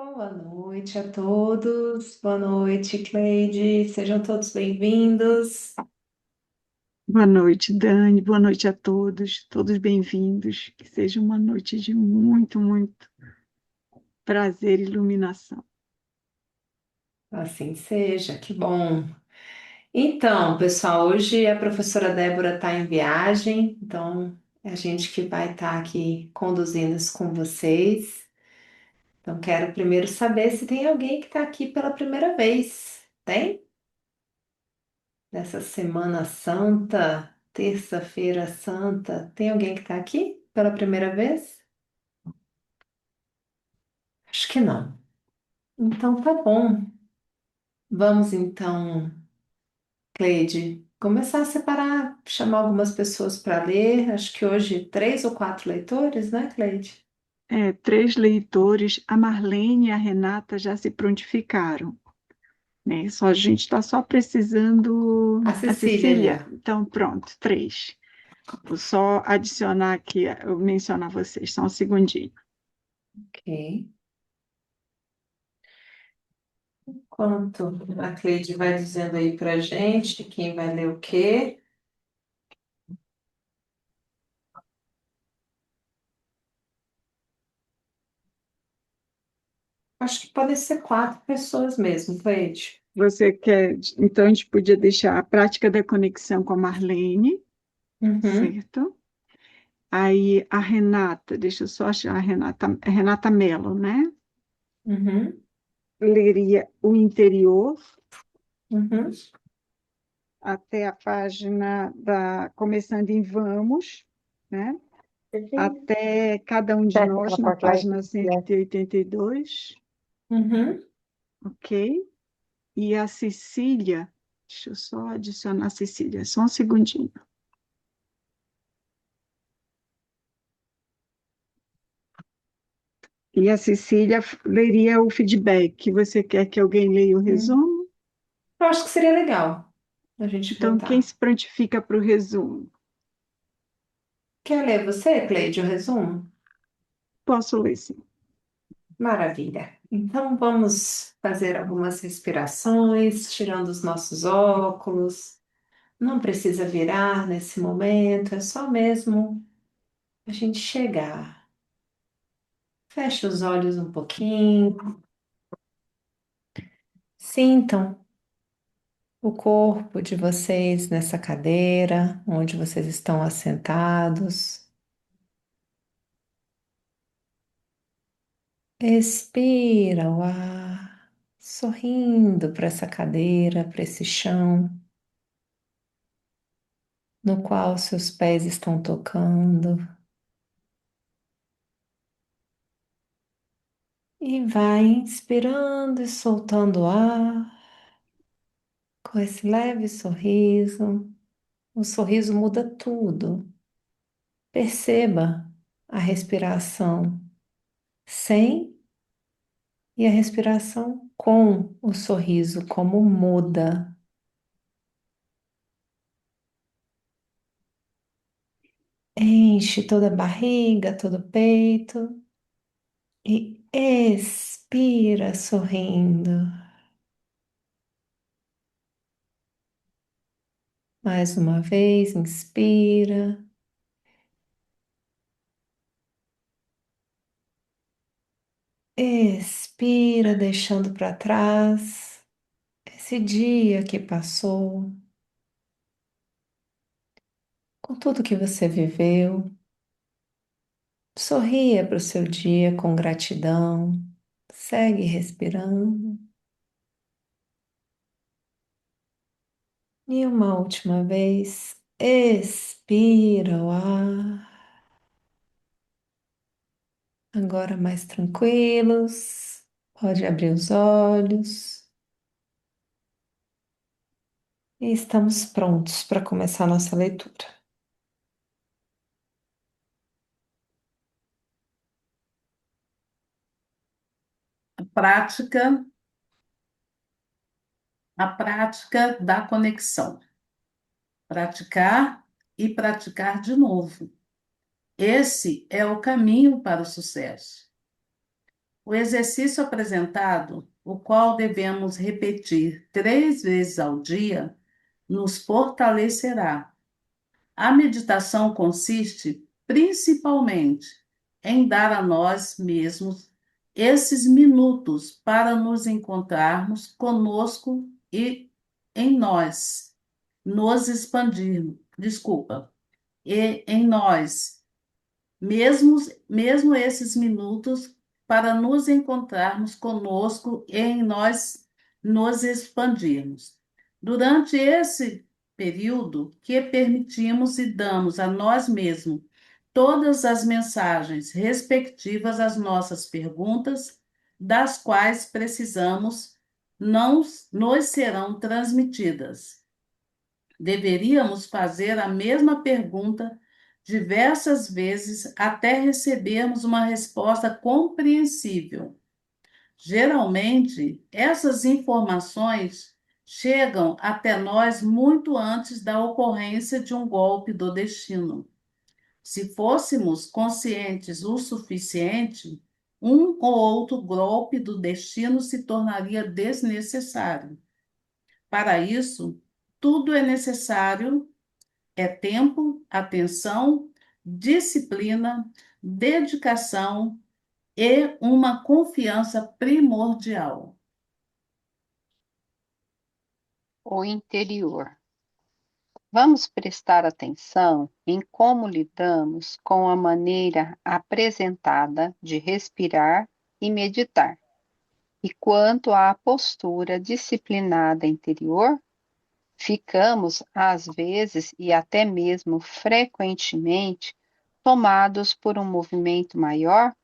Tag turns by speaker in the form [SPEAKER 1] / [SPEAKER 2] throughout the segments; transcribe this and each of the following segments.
[SPEAKER 1] Boa noite a todos. Boa noite, Cleide. Sejam todos bem-vindos.
[SPEAKER 2] Boa noite, Dani. Boa noite a todos, todos bem-vindos. Que seja uma noite de muito, muito prazer e iluminação.
[SPEAKER 1] Assim seja, que bom. Então, pessoal, hoje a professora Débora está em viagem, então é a gente que vai estar aqui conduzindo isso com vocês. Então, quero primeiro saber se tem alguém que está aqui pela primeira vez. Tem? Nessa Semana Santa, Terça-feira Santa, tem alguém que está aqui pela primeira vez? Acho que não. Então, tá bom. Vamos então, Cleide, começar a separar, chamar algumas pessoas para ler. Acho que hoje três ou quatro leitores, né, Cleide?
[SPEAKER 2] Três leitores, a Marlene e a Renata já se prontificaram, né? A gente está só precisando.
[SPEAKER 1] A
[SPEAKER 2] A
[SPEAKER 1] Cecília
[SPEAKER 2] Cecília,
[SPEAKER 1] ainda.
[SPEAKER 2] então pronto, três. Vou só adicionar aqui, eu mencionar vocês, só um segundinho.
[SPEAKER 1] Ok. Enquanto a Cleide vai dizendo aí para gente quem vai ler o quê, acho que podem ser quatro pessoas mesmo, Cleide.
[SPEAKER 2] Você quer, então a gente podia deixar a prática da conexão com a Marlene,
[SPEAKER 1] Uhum,
[SPEAKER 2] certo? Aí a Renata, deixa eu só achar a Renata Mello, né?
[SPEAKER 1] uhum,
[SPEAKER 2] Leria o interior
[SPEAKER 1] uhum.
[SPEAKER 2] até a página começando em Vamos, né? Até cada um de
[SPEAKER 1] Fecha
[SPEAKER 2] nós
[SPEAKER 1] aquela
[SPEAKER 2] na
[SPEAKER 1] porta lá e
[SPEAKER 2] página cento e oitenta e dois,
[SPEAKER 1] Uhum.
[SPEAKER 2] ok? E a Cecília, deixa eu só adicionar a Cecília, só um segundinho. E a Cecília leria o feedback. Você quer que alguém leia o resumo?
[SPEAKER 1] Eu acho que seria legal a gente
[SPEAKER 2] Então, quem
[SPEAKER 1] votar.
[SPEAKER 2] se prontifica para o resumo?
[SPEAKER 1] Quer ler você, Cleide, o resumo?
[SPEAKER 2] Posso ler, sim.
[SPEAKER 1] Maravilha. Então vamos fazer algumas respirações, tirando os nossos óculos. Não precisa virar nesse momento, é só mesmo a gente chegar. Feche os olhos um pouquinho. Sintam o corpo de vocês nessa cadeira, onde vocês estão assentados. Expira o ar, sorrindo para essa cadeira, para esse chão no qual seus pés estão tocando. E vai inspirando e soltando o ar com esse leve sorriso. O sorriso muda tudo. Perceba a respiração sem e a respiração com o sorriso, como muda. Enche toda a barriga, todo o peito e expira sorrindo. Mais uma vez, inspira. Expira, deixando para trás esse dia que passou, com tudo que você viveu. Sorria para o seu dia com gratidão. Segue respirando. E uma última vez, expira o ar. Agora mais tranquilos. Pode abrir os olhos. E estamos prontos para começar a nossa leitura.
[SPEAKER 3] Prática, a prática da conexão. Praticar e praticar de novo. Esse é o caminho para o sucesso. O exercício apresentado, o qual devemos repetir 3 vezes ao dia, nos fortalecerá. A meditação consiste principalmente em dar a nós mesmos esses minutos para nos encontrarmos conosco e em nós, nos expandirmos, desculpa, e em nós mesmo esses minutos para nos encontrarmos conosco e em nós nos expandirmos. Durante esse período que permitimos e damos a nós mesmos todas as mensagens respectivas às nossas perguntas, das quais precisamos, não nos serão transmitidas. Deveríamos fazer a mesma pergunta diversas vezes até recebermos uma resposta compreensível. Geralmente, essas informações chegam até nós muito antes da ocorrência de um golpe do destino. Se fôssemos conscientes o suficiente, um ou outro golpe do destino se tornaria desnecessário. Para isso, tudo é necessário é tempo, atenção, disciplina, dedicação e uma confiança primordial.
[SPEAKER 4] O interior. Vamos prestar atenção em como lidamos com a maneira apresentada de respirar e meditar. E quanto à postura disciplinada interior, ficamos, às vezes e até mesmo frequentemente, tomados por um movimento maior.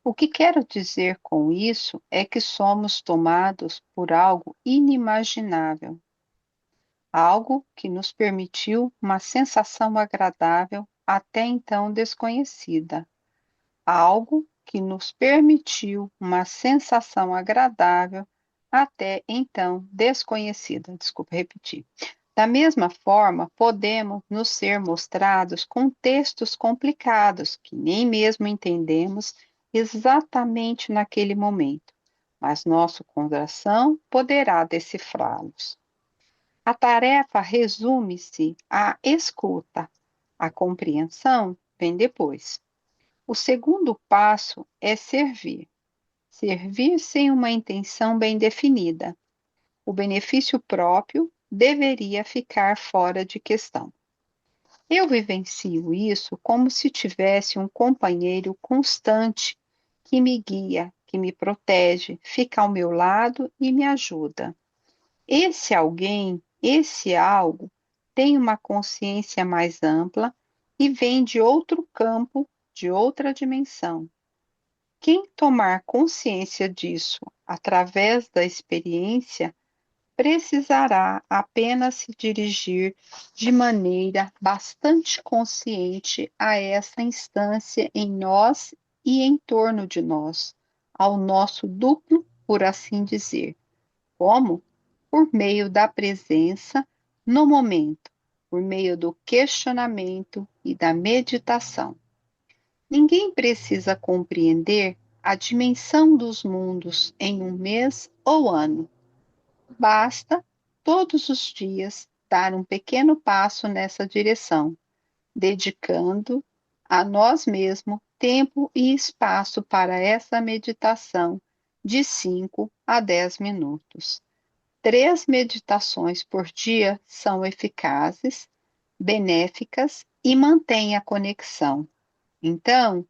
[SPEAKER 4] O que quero dizer com isso é que somos tomados por algo inimaginável, algo que nos permitiu uma sensação agradável até então desconhecida, algo que nos permitiu uma sensação agradável até então desconhecida. Desculpa repetir. Da mesma forma, podemos nos ser mostrados com textos complicados que nem mesmo entendemos exatamente naquele momento, mas nosso coração poderá decifrá-los. A tarefa resume-se à escuta. A compreensão vem depois. O segundo passo é servir. Servir sem uma intenção bem definida. O benefício próprio deveria ficar fora de questão. Eu vivencio isso como se tivesse um companheiro constante que me guia, que me protege, fica ao meu lado e me ajuda. Esse alguém, esse algo, tem uma consciência mais ampla e vem de outro campo, de outra dimensão. Quem tomar consciência disso através da experiência precisará apenas se dirigir de maneira bastante consciente a essa instância em nós e em torno de nós, ao nosso duplo, por assim dizer. Como? Por meio da presença no momento, por meio do questionamento e da meditação. Ninguém precisa compreender a dimensão dos mundos em um mês ou ano. Basta, todos os dias, dar um pequeno passo nessa direção, dedicando a nós mesmos tempo e espaço para essa meditação de 5 a 10 minutos. 3 meditações por dia são eficazes, benéficas e mantêm a conexão. Então,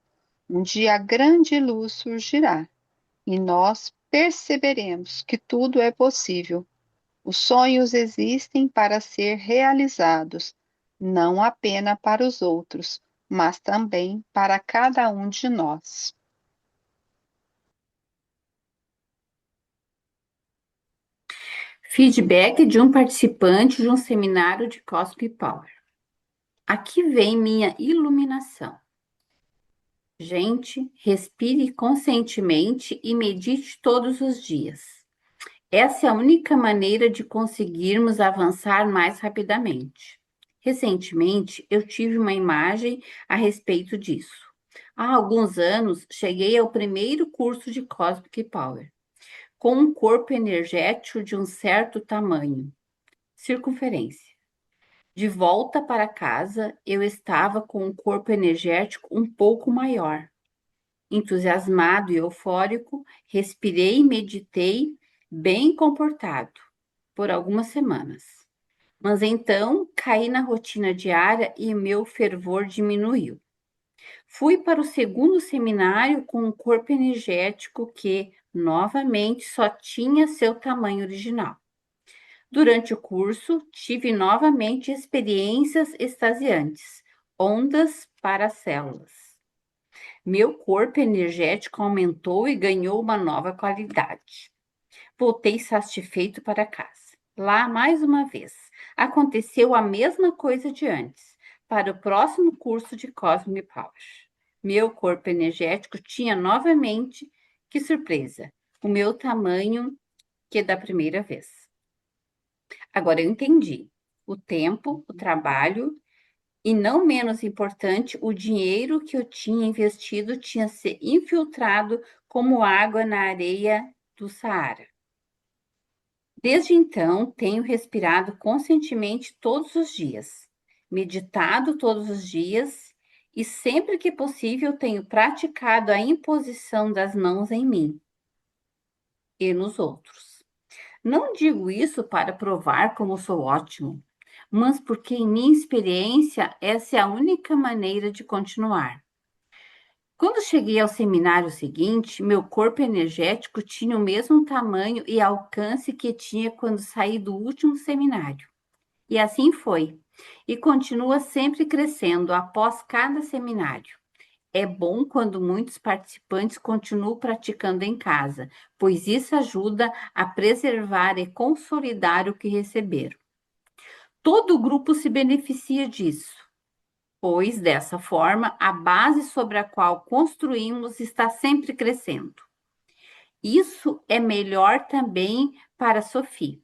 [SPEAKER 4] um dia grande luz surgirá e nós perceberemos que tudo é possível. Os sonhos existem para ser realizados, não apenas para os outros, mas também para cada um de nós.
[SPEAKER 5] Feedback de um participante de um seminário de Cosmic Power. Aqui vem minha iluminação. Gente, respire conscientemente e medite todos os dias. Essa é a única maneira de conseguirmos avançar mais rapidamente. Recentemente, eu tive uma imagem a respeito disso. Há alguns anos, cheguei ao primeiro curso de Cosmic Power, com um corpo energético de um certo tamanho, circunferência. De volta para casa, eu estava com um corpo energético um pouco maior. Entusiasmado e eufórico, respirei e meditei, bem comportado, por algumas semanas. Mas então caí na rotina diária e meu fervor diminuiu. Fui para o segundo seminário com um corpo energético que, novamente, só tinha seu tamanho original. Durante o curso, tive novamente experiências extasiantes, ondas para células. Meu corpo energético aumentou e ganhou uma nova qualidade. Voltei satisfeito para casa. Lá, mais uma vez, aconteceu a mesma coisa de antes, para o próximo curso de Cosmic Power. Meu corpo energético tinha novamente, que surpresa, o meu tamanho que da primeira vez. Agora eu entendi. O tempo, o trabalho e, não menos importante, o dinheiro que eu tinha investido tinha se infiltrado como água na areia do Saara. Desde então, tenho respirado conscientemente todos os dias, meditado todos os dias e, sempre que possível, tenho praticado a imposição das mãos em mim e nos outros. Não digo isso para provar como sou ótimo, mas porque, em minha experiência, essa é a única maneira de continuar. Quando cheguei ao seminário seguinte, meu corpo energético tinha o mesmo tamanho e alcance que tinha quando saí do último seminário. E assim foi. E continua sempre crescendo após cada seminário. É bom quando muitos participantes continuam praticando em casa, pois isso ajuda a preservar e consolidar o que receberam. Todo o grupo se beneficia disso, pois dessa forma a base sobre a qual construímos está sempre crescendo. Isso é melhor também para a Sophie,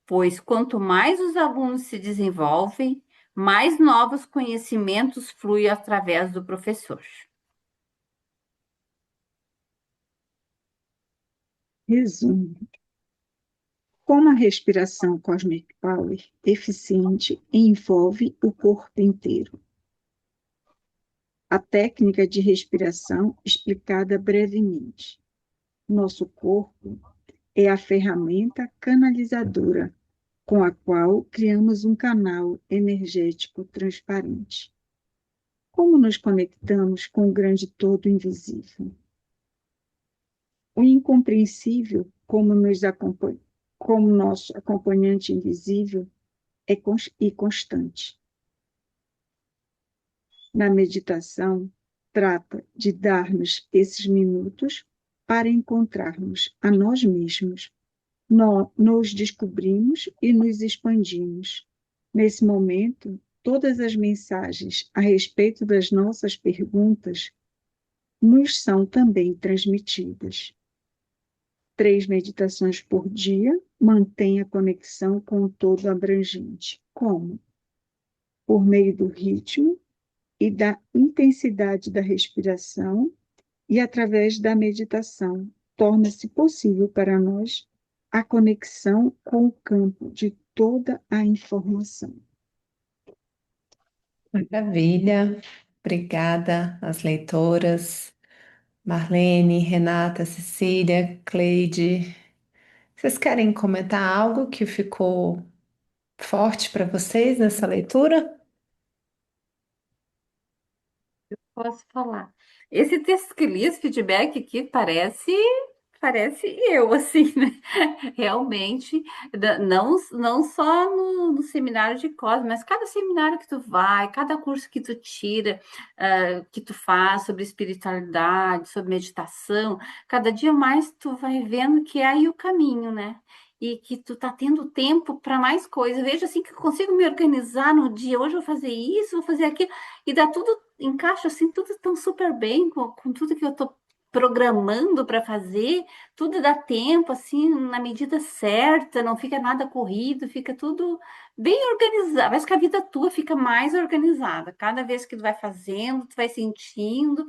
[SPEAKER 5] pois quanto mais os alunos se desenvolvem, mais novos conhecimentos fluem através do professor.
[SPEAKER 2] Resumo. Como a respiração Cosmic Power eficiente envolve o corpo inteiro. A técnica de respiração explicada brevemente. Nosso corpo é a ferramenta canalizadora com a qual criamos um canal energético transparente. Como nos conectamos com o grande todo invisível? O incompreensível, como nosso acompanhante invisível, é constante. Na meditação, trata de dar-nos esses minutos para encontrarmos a nós mesmos. Nos descobrimos e nos expandimos. Nesse momento, todas as mensagens a respeito das nossas perguntas nos são também transmitidas. 3 meditações por dia mantém a conexão com o todo abrangente. Como? Por meio do ritmo e da intensidade da respiração e através da meditação, torna-se possível para nós a conexão com o campo de toda a informação.
[SPEAKER 1] Maravilha. Obrigada às leitoras, Marlene, Renata, Cecília, Cleide. Vocês querem comentar algo que ficou forte para vocês nessa leitura?
[SPEAKER 5] Posso falar. Esse texto que li, esse feedback aqui, parece eu, assim, né? Realmente, não só no seminário de Cosmos, mas cada seminário que tu vai, cada curso que tu tira, que tu faz sobre espiritualidade, sobre meditação, cada dia mais tu vai vendo que é aí o caminho, né? E que tu tá tendo tempo para mais coisas. Eu vejo assim que eu consigo me organizar no dia. Hoje eu vou fazer isso, vou fazer aquilo, e dá tudo, encaixa assim, tudo tão super bem com tudo que eu tô programando para fazer, tudo dá tempo, assim, na medida certa, não fica nada corrido, fica tudo bem organizado. Parece que a vida tua fica mais organizada. Cada vez que tu vai fazendo, tu vai sentindo.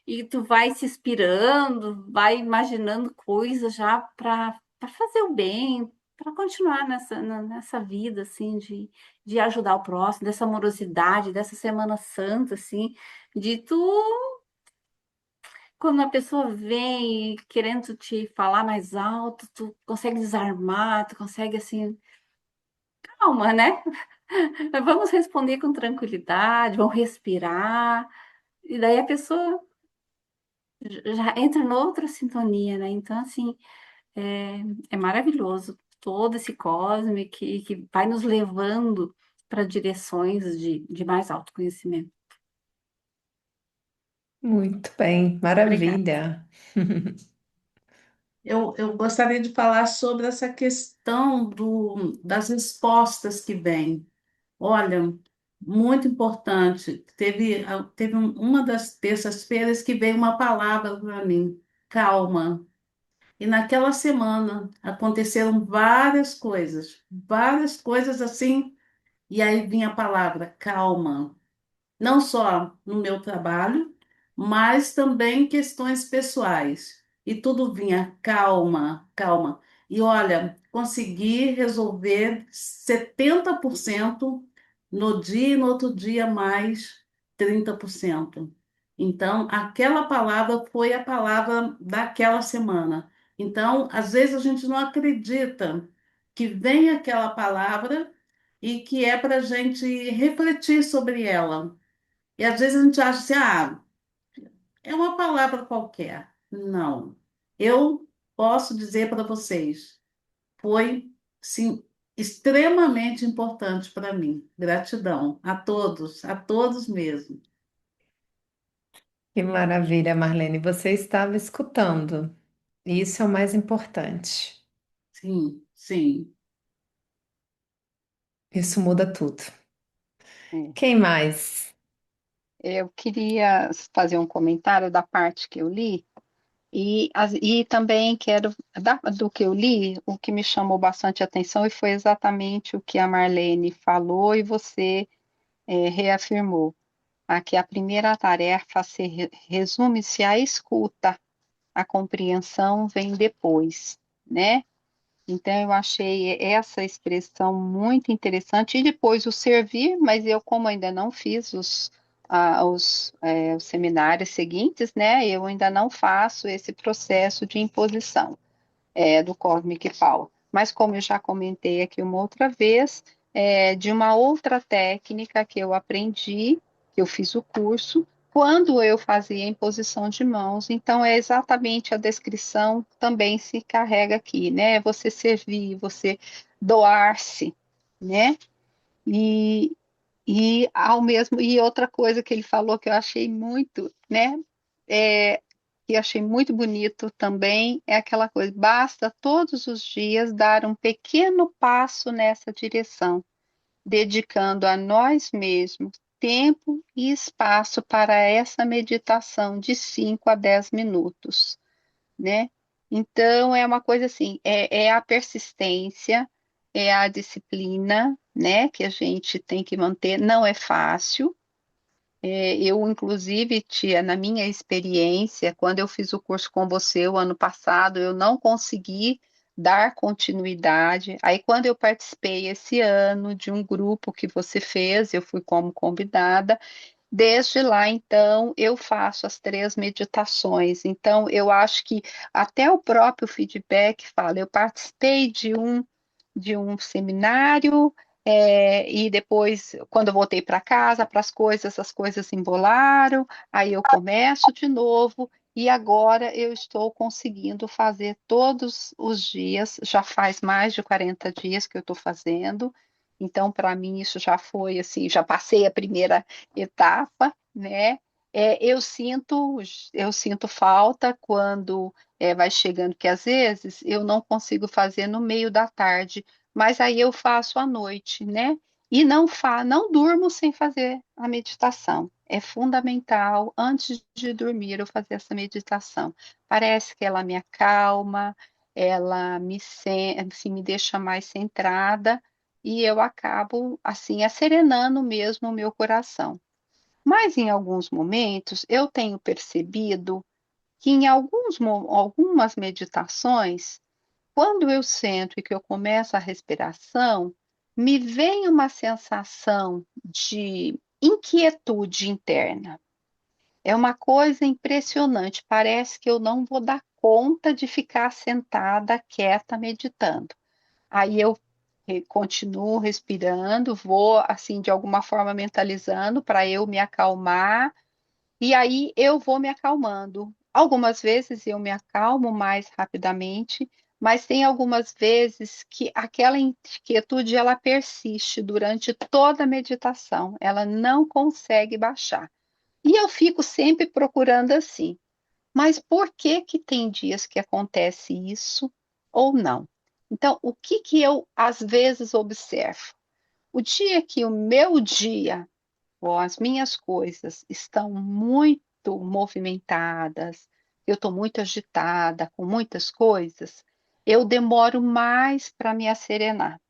[SPEAKER 5] e tu vai se inspirando, vai imaginando coisas já para fazer o bem, para continuar nessa vida assim de ajudar o próximo, dessa amorosidade, dessa Semana Santa assim, de tu quando a pessoa vem querendo te falar mais alto, tu consegue desarmar, tu consegue assim, calma, né? Vamos responder com tranquilidade, vamos respirar, e daí a pessoa já entra noutra sintonia, né? Então, assim, é, é maravilhoso todo esse cosme que vai nos levando para direções de mais autoconhecimento.
[SPEAKER 1] Muito bem,
[SPEAKER 5] Obrigada.
[SPEAKER 1] maravilha.
[SPEAKER 3] Eu gostaria de falar sobre essa questão das respostas que vêm. Olha, muito importante. Teve uma das terças-feiras que veio uma palavra para mim, calma. E naquela semana aconteceram várias coisas assim, e aí vinha a palavra calma, não só no meu trabalho, mas também questões pessoais. E tudo vinha calma, calma. E olha, consegui resolver 70% no dia e no outro dia mais 30%. Então, aquela palavra foi a palavra daquela semana. Então, às vezes a gente não acredita que vem aquela palavra e que é para a gente refletir sobre ela. E às vezes a gente acha assim, é uma palavra qualquer. Não. Eu posso dizer para vocês, foi, sim, extremamente importante para mim. Gratidão a todos mesmo.
[SPEAKER 1] Que maravilha, Marlene. Você estava escutando. Isso é o mais importante.
[SPEAKER 3] Sim, sim.
[SPEAKER 1] Isso muda tudo.
[SPEAKER 4] É.
[SPEAKER 1] Quem mais?
[SPEAKER 4] Eu queria fazer um comentário da parte que eu li, e também quero, do que eu li, o que me chamou bastante atenção e foi exatamente o que a Marlene falou e você reafirmou. Aqui a primeira tarefa resume-se à escuta, a compreensão vem depois, né? Então, eu achei essa expressão muito interessante. E depois o servir, mas eu, como ainda não fiz os seminários seguintes, né, eu ainda não faço esse processo de imposição do Cosmic Power. Mas, como eu já comentei aqui uma outra vez, de uma outra técnica que eu aprendi, que eu fiz o curso, quando eu fazia a imposição de mãos, então é exatamente a descrição também se carrega aqui, né? Você servir, você doar-se, né? E, e outra coisa que ele falou que eu achei muito, né? É, que achei muito bonito também é aquela coisa, basta todos os dias dar um pequeno passo nessa direção, dedicando a nós mesmos tempo e espaço para essa meditação de 5 a 10 minutos, né? Então, é uma coisa assim, é a persistência, é a disciplina, né, que a gente tem que manter, não é fácil. Eu, inclusive, tia, na minha experiência, quando eu fiz o curso com você o ano passado, eu não consegui dar continuidade. Aí, quando eu participei esse ano de um grupo que você fez, eu fui como convidada. Desde lá, então, eu faço as 3 meditações. Então, eu acho que até o próprio feedback fala, eu participei de um seminário, e depois, quando eu voltei para casa, para as coisas se embolaram, aí eu começo de novo, e agora eu estou conseguindo fazer todos os dias, já faz mais de 40 dias que eu estou fazendo, então, para mim, isso já foi assim, já passei a primeira etapa, né? Eu sinto falta quando vai chegando, que às vezes eu não consigo fazer no meio da tarde, mas aí eu faço à noite, né? E não durmo sem fazer a meditação. É fundamental, antes de dormir, eu fazer essa meditação. Parece que ela me acalma, ela assim, me deixa mais centrada e eu acabo, assim, acerenando mesmo o meu coração. Mas em alguns momentos eu tenho percebido que em algumas meditações, quando eu sento e que eu começo a respiração, me vem uma sensação de inquietude interna. É uma coisa impressionante, parece que eu não vou dar conta de ficar sentada, quieta, meditando. Aí eu continuo respirando, vou assim de alguma forma mentalizando para eu me acalmar, e aí eu vou me acalmando. Algumas vezes eu me acalmo mais rapidamente, mas tem algumas vezes que aquela inquietude ela persiste durante toda a meditação, ela não consegue baixar. E eu fico sempre procurando assim. Mas por que que tem dias que acontece isso ou não? Então, o que que eu às vezes observo? O dia que o meu dia ou as minhas coisas estão muito movimentadas, eu estou muito agitada com muitas coisas, eu demoro mais para me asserenar.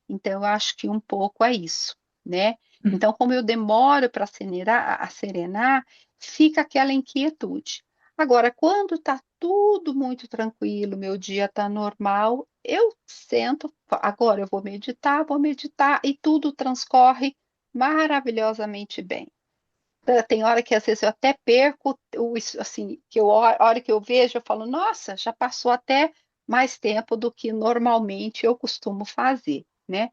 [SPEAKER 4] Então, eu acho que um pouco é isso, né? Então, como eu demoro para serenar, fica aquela inquietude. Agora, quando está tudo muito tranquilo, meu dia está normal, eu sento, agora eu vou meditar e tudo transcorre maravilhosamente bem. Tem hora que às vezes eu até perco assim, que a hora que eu vejo, eu falo, nossa, já passou até mais tempo do que normalmente eu costumo fazer, né?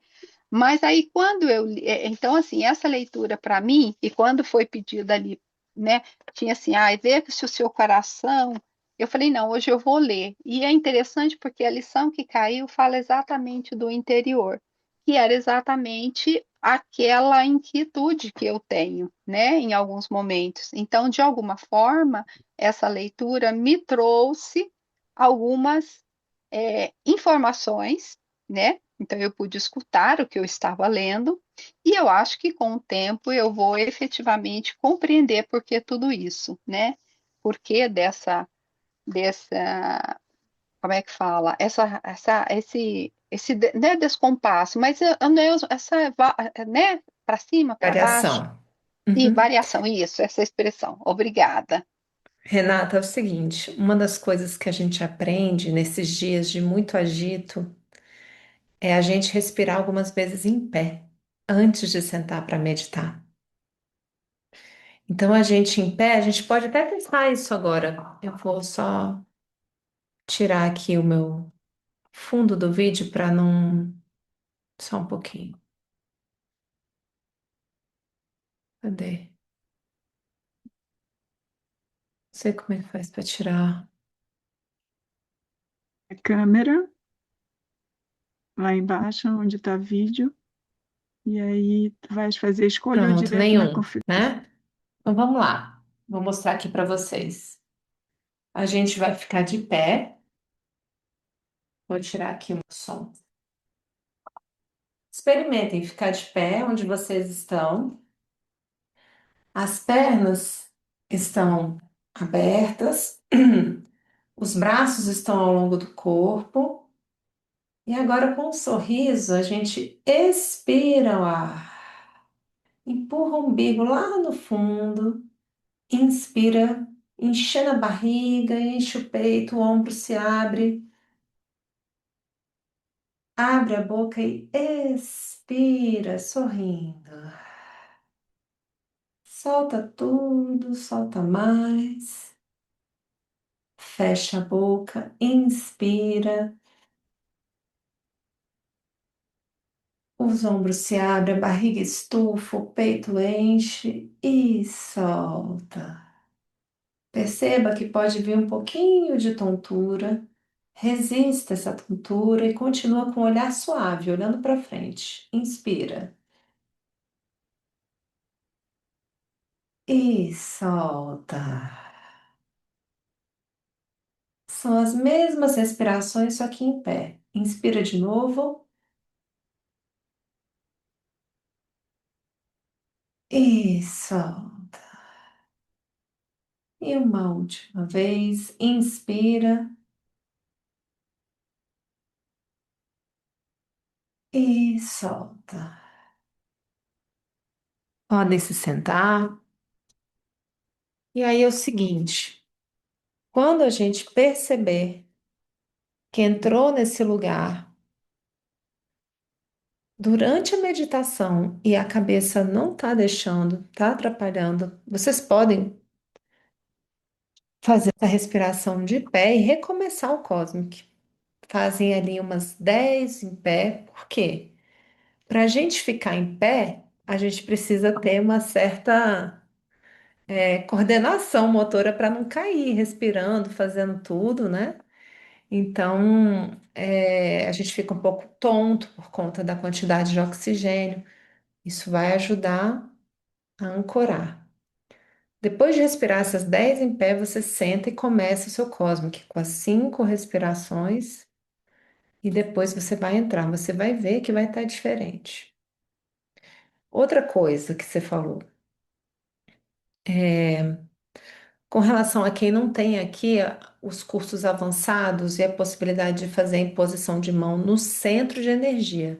[SPEAKER 4] Mas aí quando então assim, essa leitura para mim, e quando foi pedida ali, né, tinha assim, veja se o seu coração, eu falei, não, hoje eu vou ler. E é interessante porque a lição que caiu fala exatamente do interior, que era exatamente aquela inquietude que eu tenho, né, em alguns momentos. Então, de alguma forma, essa leitura me trouxe algumas informações, né? Então, eu pude escutar o que eu estava lendo, e eu acho que com o tempo eu vou efetivamente compreender por que tudo isso, né? Por que como é que fala? Esse né, descompasso, mas né, para cima, para baixo,
[SPEAKER 1] Variação.
[SPEAKER 4] e
[SPEAKER 1] Uhum.
[SPEAKER 4] variação, isso, essa expressão. Obrigada.
[SPEAKER 1] Renata, é o seguinte, uma das coisas que a gente aprende nesses dias de muito agito é a gente respirar algumas vezes em pé, antes de sentar para meditar. Então, a gente em pé, a gente pode até testar isso agora. Eu vou só tirar aqui o meu fundo do vídeo para não. Só um pouquinho. Cadê? Não sei como é que faz para tirar.
[SPEAKER 2] A câmera, lá embaixo, onde está vídeo, e aí tu vais fazer escolha ou
[SPEAKER 1] Pronto,
[SPEAKER 2] direto na
[SPEAKER 1] nenhum,
[SPEAKER 2] configuração.
[SPEAKER 1] né? Então, vamos lá. Vou mostrar aqui para vocês. A gente vai ficar de pé. Vou tirar aqui o som. Experimentem ficar de pé onde vocês estão. As pernas estão abertas, os braços estão ao longo do corpo. E agora, com um sorriso, a gente expira o ar, empurra o umbigo lá no fundo, inspira, enchendo a barriga, enche o peito, o ombro se abre. Abre a boca e expira, sorrindo. Solta tudo, solta mais. Fecha a boca, inspira. Os ombros se abrem, a barriga estufa, o peito enche e solta. Perceba que pode vir um pouquinho de tontura. Resista essa tontura e continua com o olhar suave, olhando para frente. Inspira e solta. São as mesmas respirações, só que em pé. Inspira de novo e solta. E uma última vez, inspira e solta. Podem se sentar. E aí é o seguinte, quando a gente perceber que entrou nesse lugar durante a meditação e a cabeça não está deixando, está atrapalhando, vocês podem fazer essa respiração de pé e recomeçar o Cosmic. Fazem ali umas 10 em pé, por quê? Para a gente ficar em pé, a gente precisa ter uma certa coordenação motora para não cair, respirando, fazendo tudo, né? Então, a gente fica um pouco tonto por conta da quantidade de oxigênio. Isso vai ajudar a ancorar. Depois de respirar essas 10 em pé, você senta e começa o seu Cosmic com as 5 respirações e depois você vai entrar. Você vai ver que vai estar diferente. Outra coisa que você falou, com relação a quem não tem aqui os cursos avançados e a possibilidade de fazer a imposição de mão no centro de energia.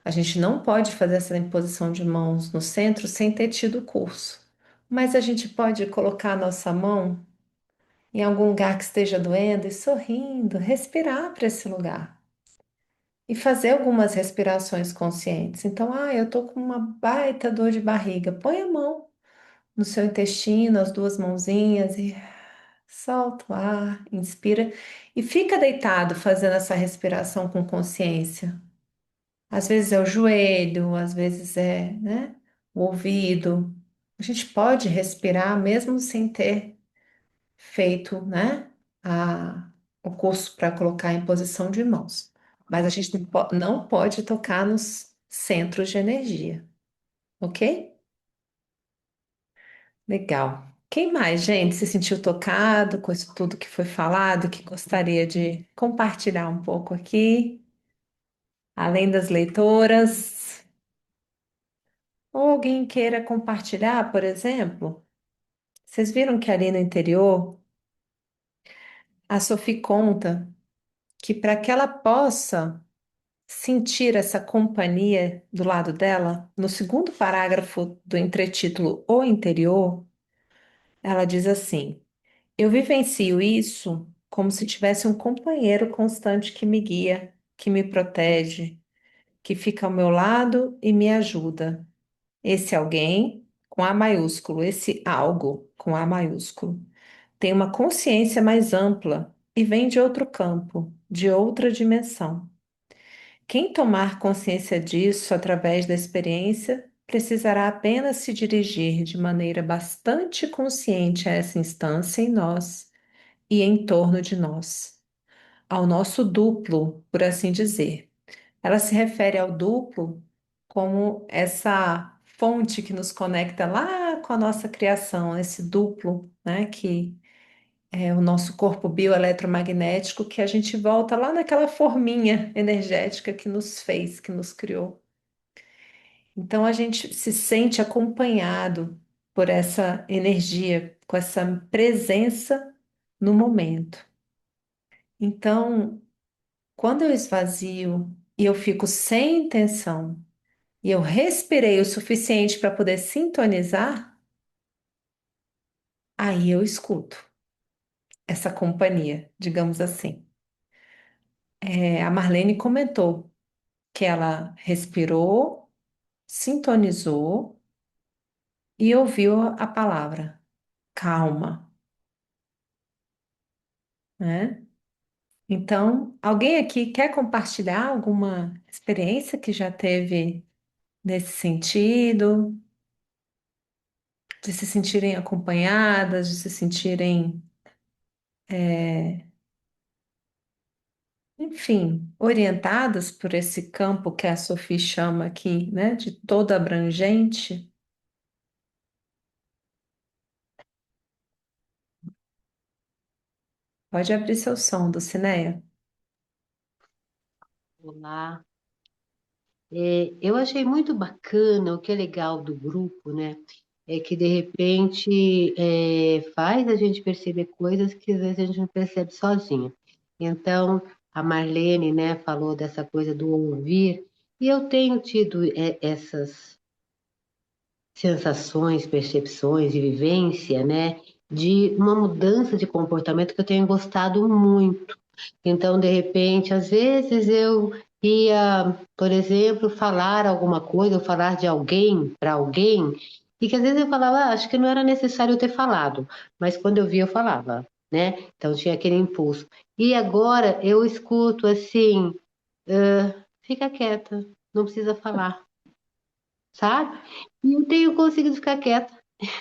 [SPEAKER 1] A gente não pode fazer essa imposição de mãos no centro sem ter tido o curso, mas a gente pode colocar a nossa mão em algum lugar que esteja doendo e sorrindo, respirar para esse lugar e fazer algumas respirações conscientes. Então, eu tô com uma baita dor de barriga. Põe a mão no seu intestino, as duas mãozinhas e solta o ar, inspira e fica deitado fazendo essa respiração com consciência. Às vezes é o joelho, às vezes é, né, o ouvido. A gente pode respirar mesmo sem ter feito, né, o curso para colocar em posição de mãos. Mas a gente não pode tocar nos centros de energia, ok? Legal. Quem mais, gente, se sentiu tocado com isso tudo que foi falado, que gostaria de compartilhar um pouco aqui, além das leitoras? Ou alguém queira compartilhar, por exemplo? Vocês viram que ali no interior, a Sophie conta que para que ela possa sentir essa companhia do lado dela, no segundo parágrafo do entretítulo O Interior, ela diz assim: eu vivencio isso como se tivesse um companheiro constante que me guia, que me protege, que fica ao meu lado e me ajuda. Esse alguém, com A maiúsculo, esse algo, com A maiúsculo, tem uma consciência mais ampla e vem de outro campo, de outra dimensão. Quem tomar consciência disso através da experiência precisará apenas se dirigir de maneira bastante consciente a essa instância em nós e em torno de nós, ao nosso duplo, por assim dizer. Ela se refere ao duplo como essa fonte que nos conecta lá com a nossa criação, esse duplo, né, que é o nosso corpo bioeletromagnético, que a gente volta lá naquela forminha energética que nos fez, que nos criou. Então a gente se sente acompanhado por essa energia, com essa presença no momento. Então, quando eu esvazio e eu fico sem intenção e eu respirei o suficiente para poder sintonizar, aí eu escuto essa companhia, digamos assim. A Marlene comentou que ela respirou, sintonizou e ouviu a palavra calma, né? Então, alguém aqui quer compartilhar alguma experiência que já teve nesse sentido, de se sentirem acompanhadas, de se sentirem, enfim, orientadas por esse campo que a Sophie chama aqui, né, de todo abrangente? Pode abrir seu som, Dulcineia.
[SPEAKER 6] Olá. Eu achei muito bacana, o que é legal do grupo, né? É que de repente faz a gente perceber coisas que às vezes a gente não percebe sozinho. Então, a Marlene, né, falou dessa coisa do ouvir, e eu tenho tido essas sensações, percepções e vivência, né? de uma mudança de comportamento que eu tenho gostado muito. Então, de repente, às vezes eu ia, por exemplo, falar alguma coisa, ou falar de alguém para alguém, e que às vezes eu falava, acho que não era necessário eu ter falado, mas quando eu via, eu falava, né? Então tinha aquele impulso. E agora eu escuto assim, fica quieta, não precisa falar, sabe? E eu tenho conseguido ficar quieta,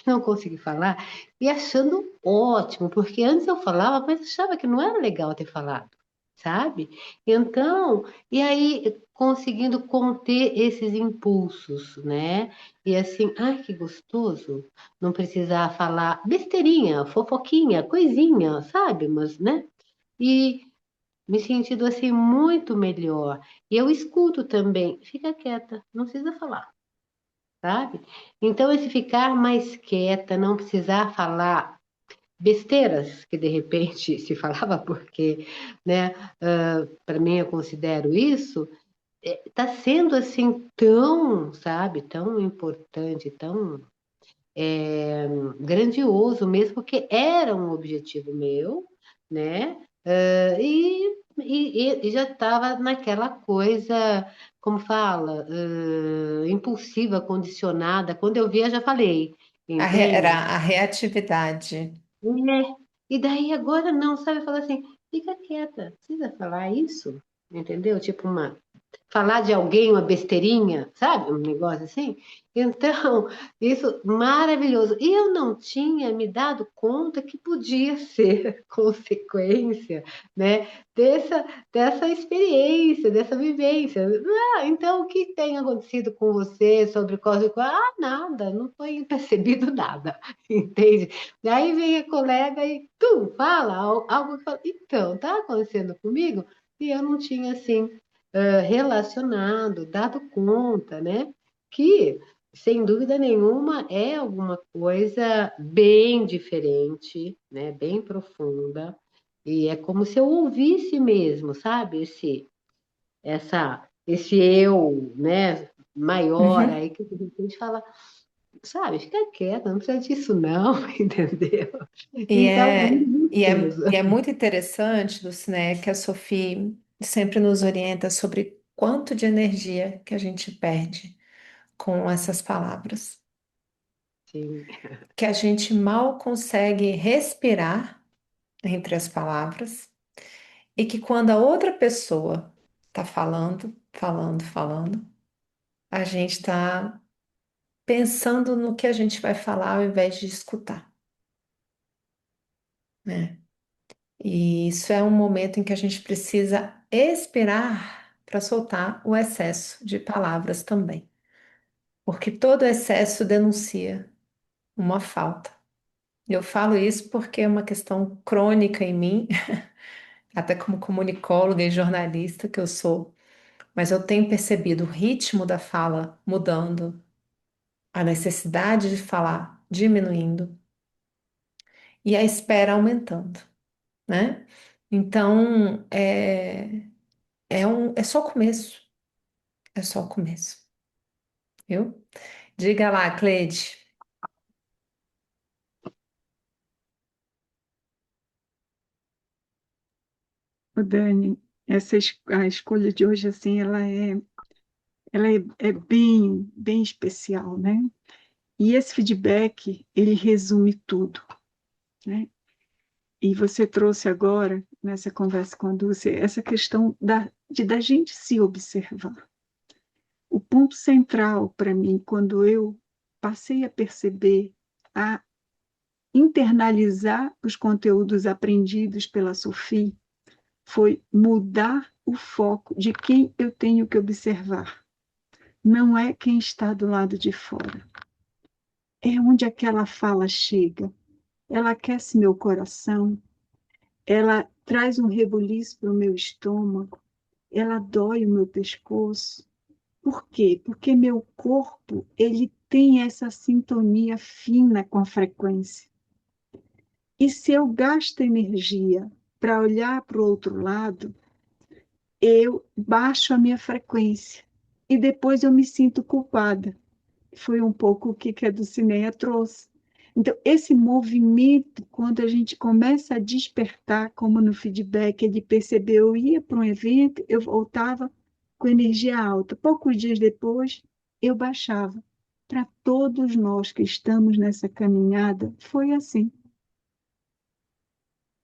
[SPEAKER 6] não consegui falar, e achando ótimo, porque antes eu falava, mas achava que não era legal ter falado, sabe? Então, e aí conseguindo conter esses impulsos, né? E assim, ai, que gostoso, não precisar falar besteirinha, fofoquinha, coisinha, sabe? Mas, né? E me sentindo assim muito melhor. E eu escuto também, fica quieta, não precisa falar, sabe? Então, esse ficar mais quieta, não precisar falar besteiras, que de repente se falava, porque, né, para mim eu considero isso, está sendo assim tão, sabe, tão importante, tão grandioso mesmo, porque era um objetivo meu, né? E já estava naquela coisa, como fala, impulsiva, condicionada. Quando eu via, já falei,
[SPEAKER 1] Era
[SPEAKER 6] entende?
[SPEAKER 1] a reatividade.
[SPEAKER 6] É. E daí agora não, sabe? Falar assim, fica quieta, precisa falar isso, entendeu? Tipo falar de alguém uma besteirinha, sabe? Um negócio assim. Então, isso maravilhoso. E eu não tinha me dado conta que podia ser consequência, né, dessa experiência, dessa vivência. Ah, então, o que tem acontecido com você sobre coisa? Ah, nada, não foi percebido nada, entende? Daí vem a colega e tu fala algo que fala, então, tá acontecendo comigo? E eu não tinha assim relacionado, dado conta, né? Que, sem dúvida nenhuma, é alguma coisa bem diferente, né? Bem profunda. E é como se eu ouvisse mesmo, sabe? Esse eu, né? Maior
[SPEAKER 1] Uhum.
[SPEAKER 6] aí que de repente fala, sabe? Fica quieta, não precisa disso não, entendeu?
[SPEAKER 1] E
[SPEAKER 6] Então,
[SPEAKER 1] é,
[SPEAKER 6] muito
[SPEAKER 1] e é,
[SPEAKER 6] gostoso.
[SPEAKER 1] e é muito interessante, Luciné, que a Sophie sempre nos orienta sobre quanto de energia que a gente perde com essas palavras.
[SPEAKER 6] Sim,
[SPEAKER 1] Que a gente mal consegue respirar entre as palavras e que quando a outra pessoa está falando, falando, falando, a gente está pensando no que a gente vai falar ao invés de escutar, né? E isso é um momento em que a gente precisa esperar para soltar o excesso de palavras também, porque todo excesso denuncia uma falta. Eu falo isso porque é uma questão crônica em mim, até como comunicóloga e jornalista que eu sou, mas eu tenho percebido o ritmo da fala mudando, a necessidade de falar diminuindo e a espera aumentando, né? Então, é só o começo, é só o começo, viu? Diga lá, Cleide.
[SPEAKER 2] Ô, Dani, a escolha de hoje, assim, ela é bem, bem especial, né? E esse feedback, ele resume tudo, né? E você trouxe agora, nessa conversa com a Dulce, essa questão da gente se observar. O ponto central para mim, quando eu passei a perceber, a internalizar os conteúdos aprendidos pela Sophie, foi mudar o foco de quem eu tenho que observar. Não é quem está do lado de fora. É onde aquela fala chega. Ela aquece meu coração, ela traz um rebuliço para o meu estômago, ela dói o meu pescoço. Por quê? Porque meu corpo, ele tem essa sintonia fina com a frequência. E se eu gasto energia para olhar para o outro lado, eu baixo a minha frequência. E depois eu me sinto culpada. Foi um pouco o que a Dulcinea trouxe. Então, esse movimento, quando a gente começa a despertar, como no feedback, ele percebeu, eu ia para um evento, eu voltava com energia alta. Poucos dias depois, eu baixava. Para todos nós que estamos nessa caminhada, foi assim.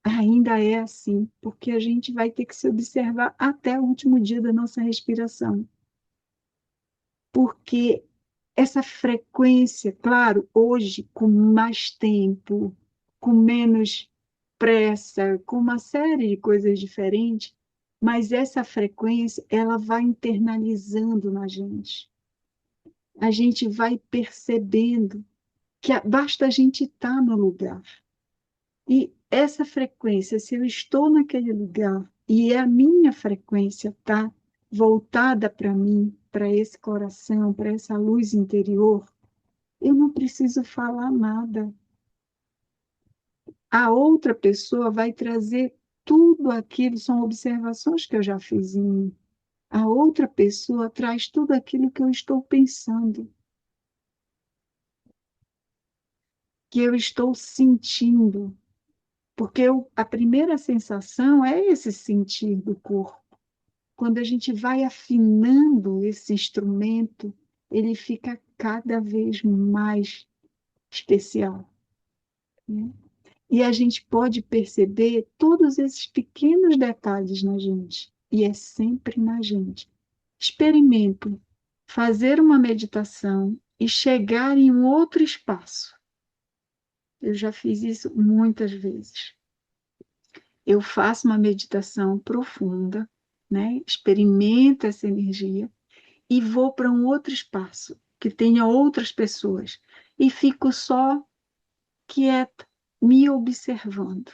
[SPEAKER 2] Ainda é assim, porque a gente vai ter que se observar até o último dia da nossa respiração. Porque essa frequência, claro, hoje, com mais tempo, com menos pressa, com uma série de coisas diferentes, mas essa frequência, ela vai internalizando na gente. A gente vai percebendo que basta a gente estar no lugar. E essa frequência, se eu estou naquele lugar e a minha frequência está voltada para mim, para esse coração, para essa luz interior, eu não preciso falar nada. A outra pessoa vai trazer tudo aquilo, são observações que eu já fiz em mim. A outra pessoa traz tudo aquilo que eu estou pensando, que eu estou sentindo, porque a primeira sensação é esse sentir do corpo. Quando a gente vai afinando esse instrumento, ele fica cada vez mais especial, né? E a gente pode perceber todos esses pequenos detalhes na gente, e é sempre na gente. Experimento fazer uma meditação e chegar em um outro espaço. Eu já fiz isso muitas vezes. Eu faço uma meditação profunda, né? Experimento essa energia e vou para um outro espaço que tenha outras pessoas e fico só quieta, me observando.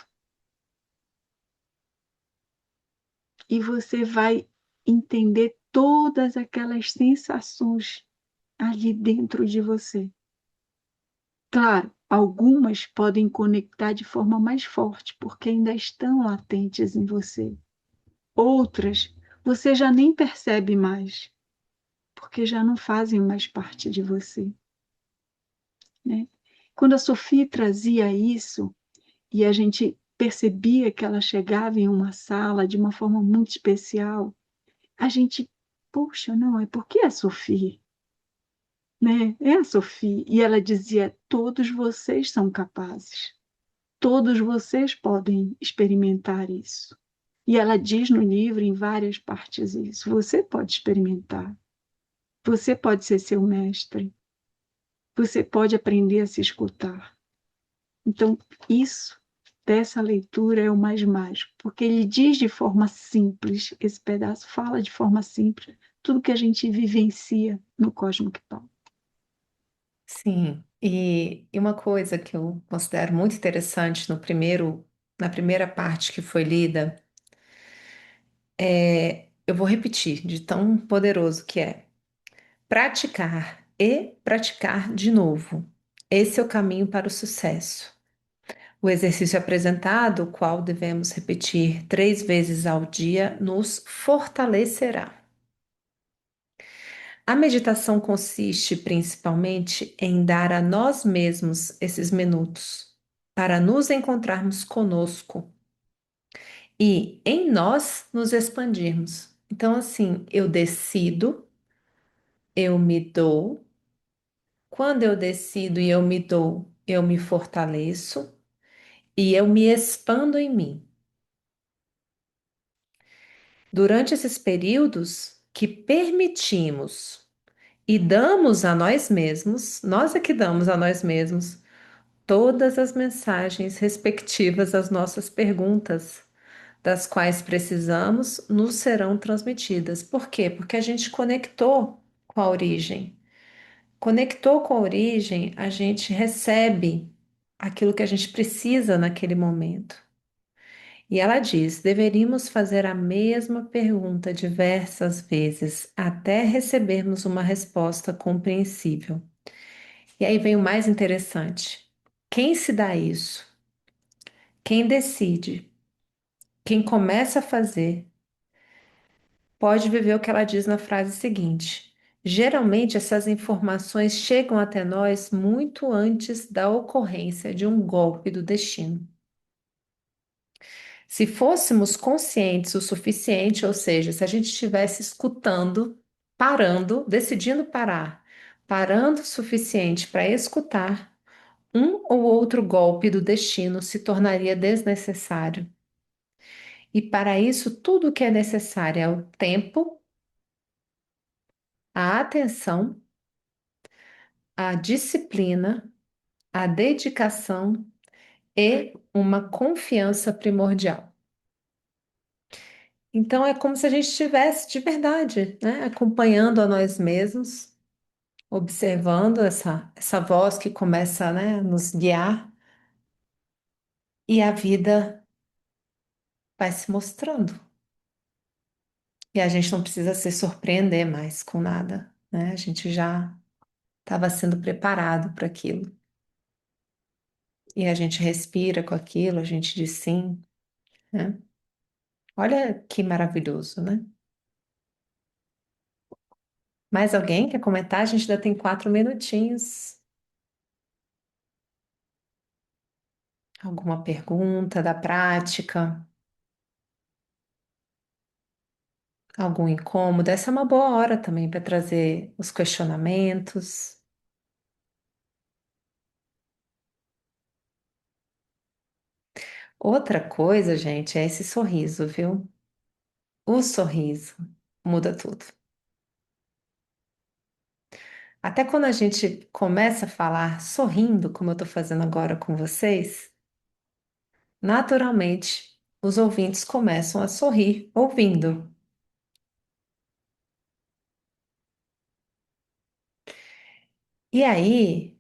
[SPEAKER 2] E você vai entender todas aquelas sensações ali dentro de você. Claro, algumas podem conectar de forma mais forte, porque ainda estão latentes em você. Outras você já nem percebe mais, porque já não fazem mais parte de você, né? Quando a Sofia trazia isso, e a gente percebia que ela chegava em uma sala de uma forma muito especial, a gente, poxa, não, é porque é a Sofia, né? É a Sofia. E ela dizia: todos vocês são capazes, todos vocês podem experimentar isso. E ela diz no livro, em várias partes, isso: você pode experimentar, você pode ser seu mestre, você pode aprender a se escutar. Então, isso dessa leitura é o mais mágico, porque ele diz de forma simples, esse pedaço fala de forma simples, tudo que a gente vivencia no Cosmic Power.
[SPEAKER 1] Sim, e uma coisa que eu considero muito interessante na primeira parte que foi lida, eu vou repetir, de tão poderoso que é: praticar e praticar de novo. Esse é o caminho para o sucesso. O exercício apresentado, o qual devemos repetir 3 vezes ao dia, nos fortalecerá. A meditação consiste principalmente em dar a nós mesmos esses minutos para nos encontrarmos conosco e em nós nos expandirmos. Então, assim, eu decido, eu me dou. Quando eu decido e eu me dou, eu me fortaleço e eu me expando em mim. Durante esses períodos que permitimos e damos a nós mesmos, nós é que damos a nós mesmos todas as mensagens respectivas às nossas perguntas, das quais precisamos, nos serão transmitidas. Por quê? Porque a gente conectou com a origem. Conectou com a origem, a gente recebe aquilo que a gente precisa naquele momento. E ela diz: deveríamos fazer a mesma pergunta diversas vezes até recebermos uma resposta compreensível. E aí vem o mais interessante: quem se dá isso? Quem decide? Quem começa a fazer pode viver o que ela diz na frase seguinte: Geralmente, essas informações chegam até nós muito antes da ocorrência de um golpe do destino. Se fôssemos conscientes o suficiente, ou seja, se a gente estivesse escutando, parando, decidindo parar, parando o suficiente para escutar, um ou outro golpe do destino se tornaria desnecessário. E para isso, tudo o que é necessário é o tempo, a atenção, a disciplina, a dedicação e uma confiança primordial. Então é como se a gente estivesse de verdade, né, acompanhando a nós mesmos, observando essa voz que começa, né, a nos guiar e a vida vai se mostrando. E a gente não precisa se surpreender mais com nada, né? A gente já estava sendo preparado para aquilo. E a gente respira com aquilo, a gente diz sim, né? Olha que maravilhoso, né? Mais alguém quer comentar? A gente ainda tem 4 minutinhos. Alguma pergunta da prática? Algum incômodo? Essa é uma boa hora também para trazer os questionamentos. Outra coisa, gente, é esse sorriso, viu? O sorriso muda tudo. Até quando a gente começa a falar sorrindo, como eu estou fazendo agora com vocês, naturalmente os ouvintes começam a sorrir ouvindo. E aí,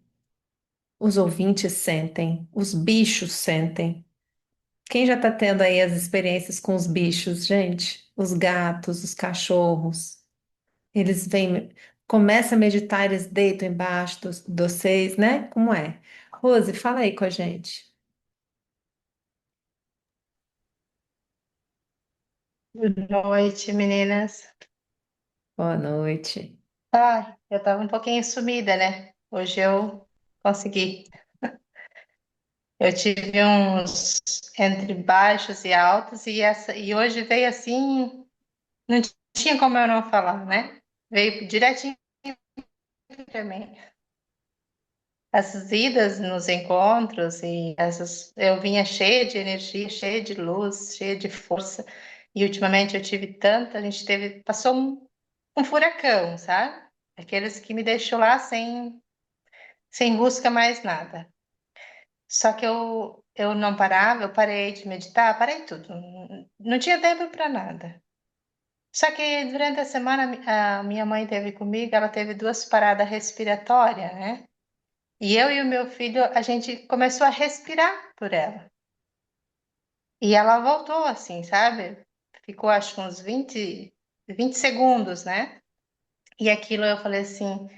[SPEAKER 1] os ouvintes sentem, os bichos sentem. Quem já está tendo aí as experiências com os bichos, gente? Os gatos, os cachorros, eles vêm, começam a meditar, eles deitam embaixo de vocês, né? Como é? Rose, fala aí com a gente.
[SPEAKER 7] Boa noite, meninas.
[SPEAKER 1] Boa noite.
[SPEAKER 7] Eu tava um pouquinho sumida, né? Hoje eu consegui. Eu tive uns entre baixos e altos e hoje veio assim, não tinha como eu não falar, né? Veio direitinho para mim. Essas idas nos encontros e essas eu vinha cheia de energia, cheia de luz, cheia de força. E ultimamente eu tive tanta, a gente teve, passou um furacão, sabe? Aqueles que me deixou lá sem busca mais nada. Só que eu não parava, eu parei de meditar, parei tudo. Não tinha tempo para nada. Só que durante a semana a minha mãe teve comigo, ela teve 2 paradas respiratórias, né? E eu e o meu filho, a gente começou a respirar por ela. E ela voltou assim, sabe? Ficou acho que uns 20 segundos, né? E aquilo eu falei assim,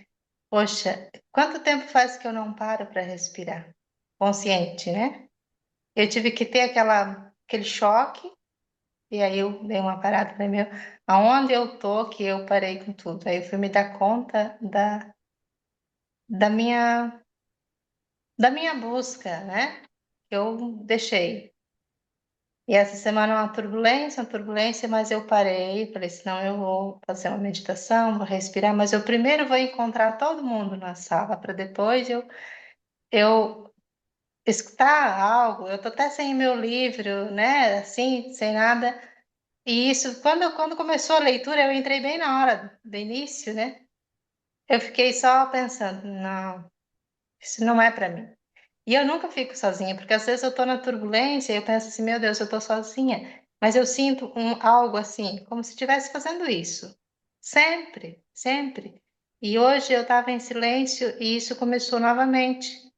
[SPEAKER 7] poxa, quanto tempo faz que eu não paro para respirar? Consciente, né? Eu tive que ter aquele choque, e aí eu dei uma parada para mim, aonde eu tô que eu parei com tudo. Aí eu fui me dar conta da minha, da minha busca, né? Que eu deixei. E essa semana uma turbulência, mas eu parei, falei, senão eu vou fazer uma meditação, vou respirar, mas eu primeiro vou encontrar todo mundo na sala, para depois eu escutar algo. Eu tô até sem meu livro, né? Assim, sem nada. E isso, quando começou a leitura, eu entrei bem na hora do início, né? Eu fiquei só pensando, não, isso não é para mim. E eu nunca fico sozinha, porque às vezes eu tô na turbulência e eu penso assim, meu Deus, eu tô sozinha. Mas eu sinto algo assim, como se estivesse fazendo isso. Sempre, sempre. E hoje eu estava em silêncio e isso começou novamente.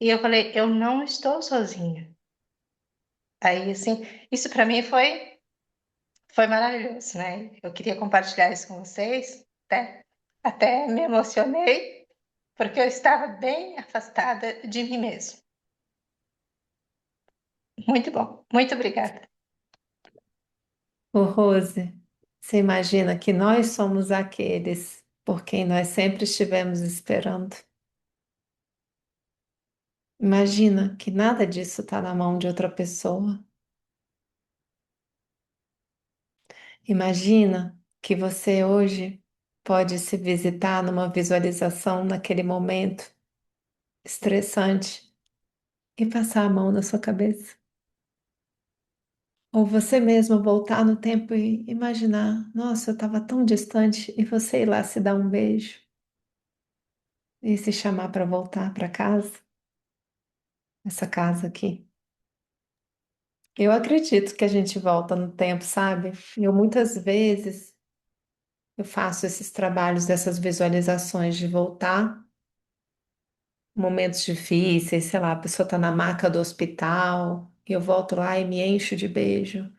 [SPEAKER 7] E eu falei, eu não estou sozinha. Aí, assim, isso para mim foi maravilhoso, né? Eu queria compartilhar isso com vocês, até me emocionei, porque eu estava bem afastada de mim mesma. Muito bom, muito obrigada.
[SPEAKER 1] Ô, Rose, você imagina que nós somos aqueles por quem nós sempre estivemos esperando. Imagina que nada disso está na mão de outra pessoa. Imagina que você hoje pode se visitar numa visualização naquele momento estressante e passar a mão na sua cabeça. Ou você mesmo voltar no tempo e imaginar, nossa, eu estava tão distante, e você ir lá se dar um beijo e se chamar para voltar para casa, essa casa aqui. Eu acredito que a gente volta no tempo, sabe? Eu muitas vezes eu faço esses trabalhos, dessas visualizações de voltar momentos difíceis, sei lá, a pessoa está na maca do hospital, e eu volto lá e me encho de beijo.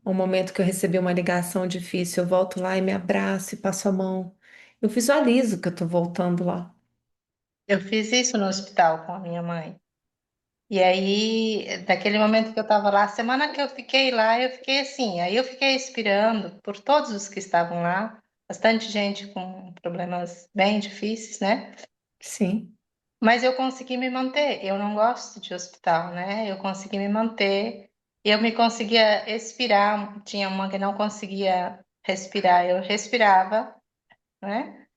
[SPEAKER 1] Um momento que eu recebi uma ligação difícil, eu volto lá e me abraço e passo a mão. Eu visualizo que eu tô voltando lá.
[SPEAKER 7] Eu fiz isso no hospital com a minha mãe. E aí, daquele momento que eu estava lá, a semana que eu fiquei lá, eu fiquei assim. Aí eu fiquei expirando por todos os que estavam lá, bastante gente com problemas bem difíceis, né?
[SPEAKER 1] Sim.
[SPEAKER 7] Mas eu consegui me manter. Eu não gosto de hospital, né? Eu consegui me manter. Eu me conseguia expirar. Tinha uma que não conseguia respirar. Eu respirava, né?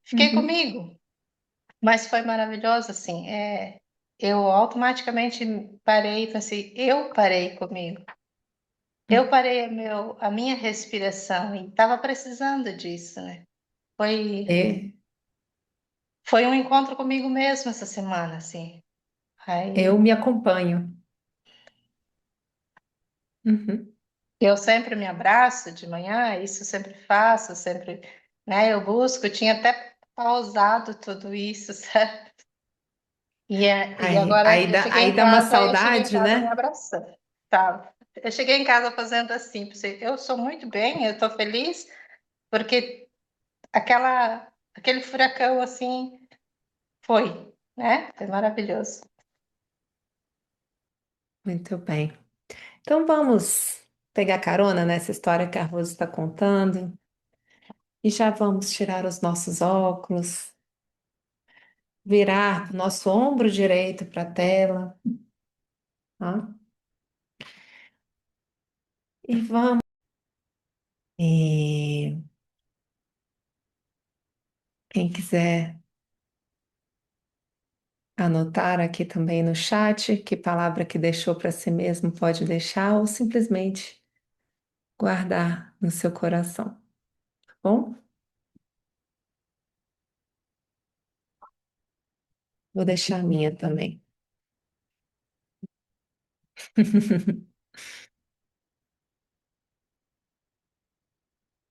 [SPEAKER 7] Fiquei
[SPEAKER 1] Uhum.
[SPEAKER 7] comigo. Mas foi maravilhoso, assim. Eu automaticamente parei, então, assim, eu parei comigo. Eu parei a minha respiração e estava precisando disso, né? Foi,
[SPEAKER 1] É,
[SPEAKER 7] foi um encontro comigo mesmo essa semana, assim.
[SPEAKER 1] eu
[SPEAKER 7] Aí
[SPEAKER 1] me acompanho. Uhum.
[SPEAKER 7] eu sempre me abraço de manhã, isso eu sempre faço, sempre, né? Eu busco, eu tinha até pausado tudo isso, sabe? E
[SPEAKER 1] Aí,
[SPEAKER 7] agora
[SPEAKER 1] aí dá,
[SPEAKER 7] cheguei
[SPEAKER 1] aí
[SPEAKER 7] em
[SPEAKER 1] dá uma
[SPEAKER 7] casa, eu cheguei em
[SPEAKER 1] saudade,
[SPEAKER 7] casa me
[SPEAKER 1] né?
[SPEAKER 7] abraçando, tá? Eu cheguei em casa fazendo assim, pensei, eu sou muito bem, eu tô feliz, porque aquele furacão assim foi, né? Foi maravilhoso.
[SPEAKER 1] Muito bem. Então vamos pegar carona nessa história que a Rosa está contando e já vamos tirar os nossos óculos, virar o nosso ombro direito para a tela, tá? E vamos. E quem quiser anotar aqui também no chat que palavra que deixou para si mesmo pode deixar ou simplesmente guardar no seu coração, tá bom? Vou deixar a minha também.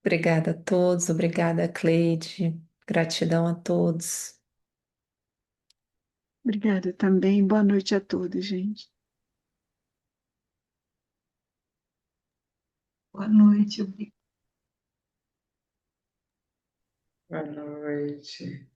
[SPEAKER 1] Obrigada a todos, obrigada, Cleide. Gratidão a todos.
[SPEAKER 2] Obrigada também. Boa noite a todos, gente. Boa noite.
[SPEAKER 8] Boa noite.